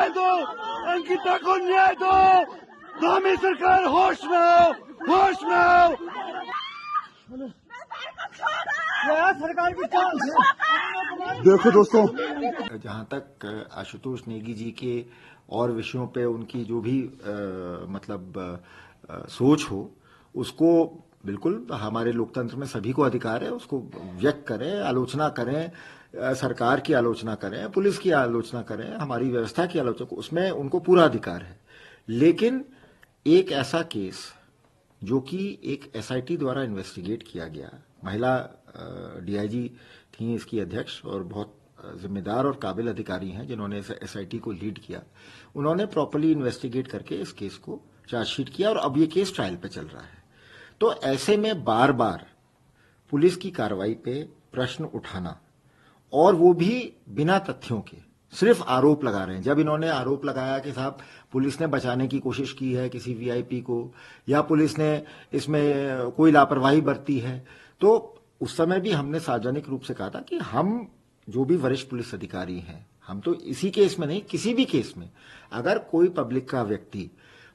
न्याय दो, अंकिता को न्याय दो। धामी सरकार होश में आओ, होश में आओ। सरकार की चाल है। देखो दोस्तों, जहां तक आशुतोष नेगी जी के और विषयों पे उनकी जो भी सोच हो, उसको बिल्कुल हमारे लोकतंत्र में सभी को अधिकार है, उसको व्यक्त करें, आलोचना करें, सरकार की आलोचना करें, पुलिस की आलोचना करें, हमारी व्यवस्था की आलोचना, उसमें उनको पूरा अधिकार है। लेकिन एक ऐसा केस जो कि एक एसआईटी द्वारा इन्वेस्टिगेट किया गया, महिला डीआईजी थी इसकी अध्यक्ष और बहुत जिम्मेदार और काबिल अधिकारी हैं जिन्होंने एसआईटी को लीड किया, उन्होंने प्रॉपर्ली इन्वेस्टिगेट करके इस केस को चार्जशीट किया और अब ये केस ट्रायल पे चल रहा है। तो ऐसे में बार बार पुलिस की कार्रवाई पे प्रश्न उठाना, और वो भी बिना तथ्यों के, सिर्फ आरोप लगा रहे हैं। जब इन्होंने आरोप लगाया कि साहब पुलिस ने बचाने की कोशिश की है किसी वीआईपी को, या पुलिस ने इसमें कोई लापरवाही बरती है, तो उस समय भी हमने सार्वजनिक रूप से कहा था कि हम जो भी वरिष्ठ पुलिस अधिकारी हैं, हम तो इसी केस में नहीं, किसी भी केस में अगर कोई पब्लिक का व्यक्ति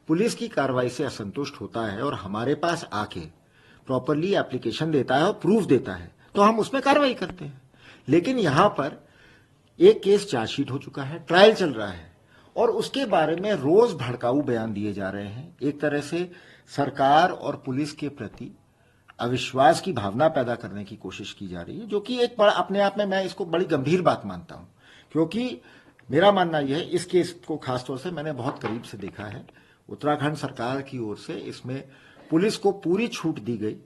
पुलिस की कार्रवाई से असंतुष्ट होता है और हमारे पास आके प्रॉपरली एप्लीकेशन देता है और प्रूफ देता है, तो हम उसमें कार्रवाई करते हैं। लेकिन यहां पर एक केस चार्जशीट हो चुका है, ट्रायल चल रहा है, और उसके बारे में रोज भड़काऊ बयान दिए जा रहे हैं। एक तरह से सरकार और पुलिस के प्रति अविश्वास की भावना पैदा करने की कोशिश की जा रही है, जो कि एक बड़ा अपने आप में मैं इसको बड़ी गंभीर बात मानता हूं। क्योंकि मेरा मानना यह है, इस केस को खासतौर से मैंने बहुत करीब से देखा है, उत्तराखंड सरकार की ओर से इसमें पुलिस को पूरी छूट दी गई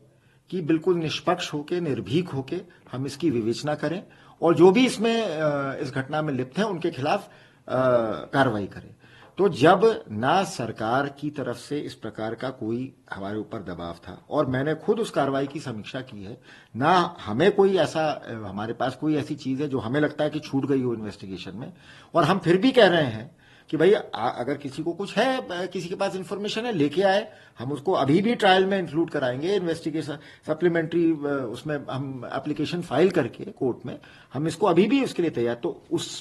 कि बिल्कुल निष्पक्ष होकर, निर्भीक होकर हम इसकी विवेचना करें और जो भी इसमें इस घटना में लिप्त हैं उनके खिलाफ कार्रवाई करें। तो जब ना सरकार की तरफ से इस प्रकार का कोई हमारे ऊपर दबाव था, और मैंने खुद उस कार्रवाई की समीक्षा की है, ना हमें कोई ऐसा, हमारे पास कोई ऐसी चीज है जो हमें लगता है कि छूट गई हो इन्वेस्टिगेशन में, और हम फिर भी कह रहे हैं कि भाई अगर किसी को कुछ है, किसी के पास इंफॉर्मेशन है, लेके आए, हम उसको अभी भी ट्रायल में इंक्लूड कराएंगे, इन्वेस्टिगेशन सप्लीमेंट्री उसमें हम एप्लीकेशन फाइल करके कोर्ट में हम इसको अभी भी उसके लिए तैयार। तो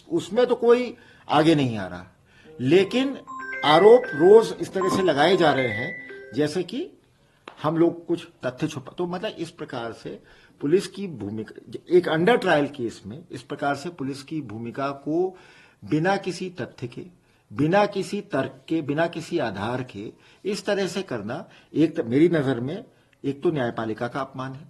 उसमें तो कोई आगे नहीं आ रहा, लेकिन आरोप रोज इस तरह से लगाए जा रहे हैं जैसे कि हम लोग कुछ तथ्य छुपा। तो मतलब इस प्रकार से पुलिस की भूमिका, एक अंडर ट्रायल केस में इस प्रकार से पुलिस की भूमिका को बिना किसी तथ्य के, बिना किसी तर्क के, बिना किसी आधार के इस तरह से करना, एक मेरी नजर में एक तो न्यायपालिका का अपमान है,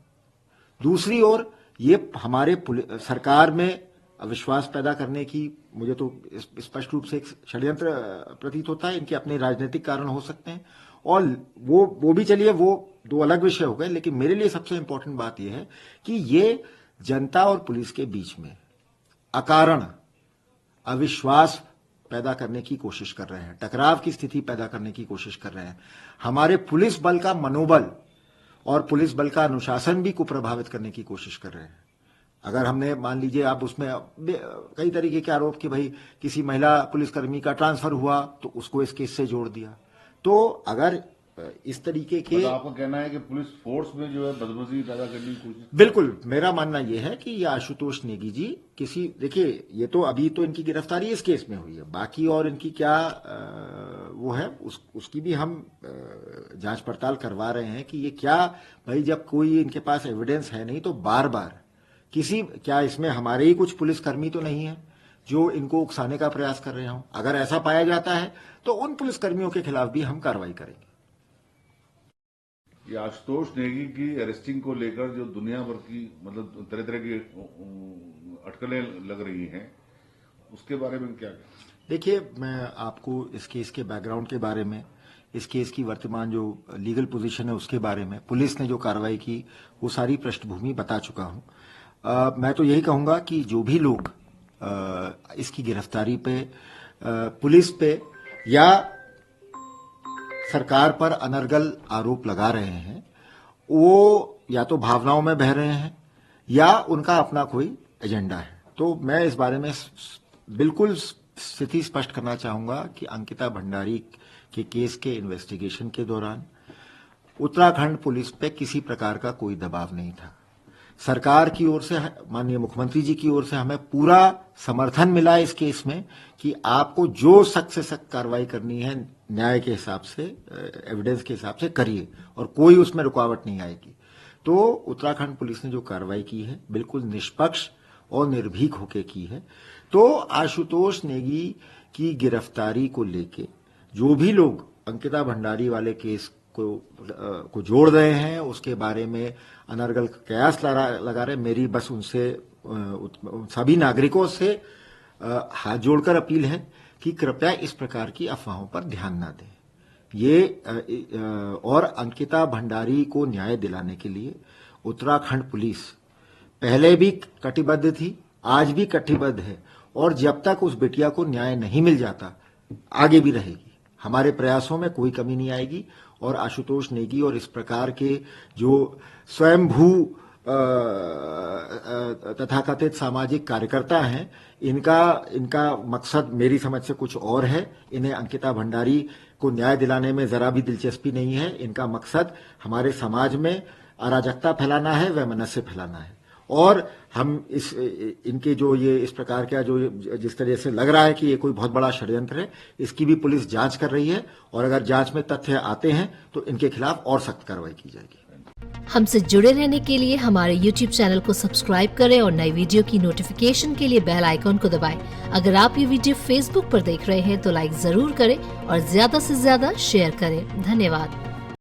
दूसरी ओर ये हमारे सरकार में अविश्वास पैदा करने की, मुझे तो स्पष्ट रूप से एक षड्यंत्र प्रतीत होता है। इनके अपने राजनीतिक कारण हो सकते हैं, और वो भी चलिए, वो दो अलग विषय हो गए। लेकिन मेरे लिए सबसे इंपॉर्टेंट बात यह है कि ये जनता और पुलिस के बीच में अकारण अविश्वास पैदा करने की कोशिश कर रहे हैं, टकराव की स्थिति पैदा करने की कोशिश कर रहे हैं। हमारे पुलिस बल का मनोबल और पुलिस बल का अनुशासन भी कुप्रभावित करने की कोशिश कर रहे हैं। अगर हमने मान लीजिए, आप उसमें कई तरीके के आरोप कि भाई किसी महिला पुलिसकर्मी का ट्रांसफर हुआ तो उसको इस केस से जोड़ दिया, तो अगर इस तरीके के, तो आपका कहना है कि पुलिस फोर्स में जो है बदमजी पैदा करने की कोशिश? बिल्कुल, मेरा मानना यह है कि ये आशुतोष नेगी जी किसी, देखिए ये तो अभी तो इनकी गिरफ्तारी इस केस में हुई है, बाकी और इनकी क्या वो है उसकी भी हम जांच पड़ताल करवा रहे हैं कि ये क्या, भाई जब कोई इनके पास एविडेंस है नहीं तो बार बार किसी, क्या इसमें हमारे ही कुछ पुलिसकर्मी तो नहीं है जो इनको उकसाने का प्रयास कर रहे हों? अगर ऐसा पाया जाता है तो उन पुलिसकर्मियों के खिलाफ भी हम कार्रवाई करेंगे। ये आशुतोष नेगी की अरेस्टिंग को लेकर जो दुनिया भर की मतलब तरह तरह की अटकलें लग रही हैं, उसके बारे में क्या कहें? देखिए, मैं आपको इस केस के बैकग्राउंड के बारे में, इस केस की वर्तमान जो लीगल पोजीशन है उसके बारे में, पुलिस ने जो कार्रवाई की वो सारी पृष्ठभूमि बता चुका हूं। मैं तो यही कहूंगा कि जो भी लोग इसकी गिरफ्तारी पे, पुलिस पे या सरकार पर अनर्गल आरोप लगा रहे हैं, वो या तो भावनाओं में बह रहे हैं या उनका अपना कोई एजेंडा है। तो मैं इस बारे में बिल्कुल स्थिति स्पष्ट करना चाहूंगा कि अंकिता भंडारी के केस के इन्वेस्टिगेशन के दौरान उत्तराखंड पुलिस पे किसी प्रकार का कोई दबाव नहीं था। सरकार की ओर से, माननीय मुख्यमंत्री जी की ओर से हमें पूरा समर्थन मिला इस केस में कि आपको जो सख्त से सख्त कार्रवाई करनी है न्याय के हिसाब से, एविडेंस के हिसाब से करिए और कोई उसमें रुकावट नहीं आएगी। तो उत्तराखंड पुलिस ने जो कार्रवाई की है बिल्कुल निष्पक्ष और निर्भीक होकर की है। तो आशुतोष नेगी की गिरफ्तारी को लेके जो भी लोग अंकिता भंडारी वाले केस को जोड़ रहे हैं, उसके बारे में अनर्गल कयास लगा रहे, मेरी बस उनसे, सभी नागरिकों से हाथ जोड़कर अपील है कि कृपया इस प्रकार की अफवाहों पर ध्यान न दें। ये और अंकिता भंडारी को न्याय दिलाने के लिए उत्तराखंड पुलिस पहले भी कटिबद्ध थी, आज भी कटिबद्ध है और जब तक उस बिटिया को न्याय नहीं मिल जाता आगे भी रहेगी। हमारे प्रयासों में कोई कमी नहीं आएगी और आशुतोष नेगी और इस प्रकार के जो स्वयंभू तथाकथित सामाजिक कार्यकर्ता हैं, इनका मकसद मेरी समझ से कुछ और है। इन्हें अंकिता भंडारी को न्याय दिलाने में जरा भी दिलचस्पी नहीं है। इनका मकसद हमारे समाज में अराजकता फैलाना है, वैमनस्य फैलाना है। और हम इनके जो ये इस प्रकार का जो जिस तरह से लग रहा है कि ये कोई बहुत बड़ा षड्यंत्र है, इसकी भी पुलिस जांच कर रही है और अगर जांच में तथ्य आते हैं तो इनके खिलाफ और सख्त कार्रवाई की जाएगी। हमसे जुड़े रहने के लिए हमारे YouTube चैनल को सब्सक्राइब करें और नई वीडियो की नोटिफिकेशन के लिए बेल आइकॉन को दबाएं। अगर आप ये वीडियो Facebook पर देख रहे हैं तो लाइक जरूर करें और ज्यादा से ज्यादा शेयर करें। धन्यवाद।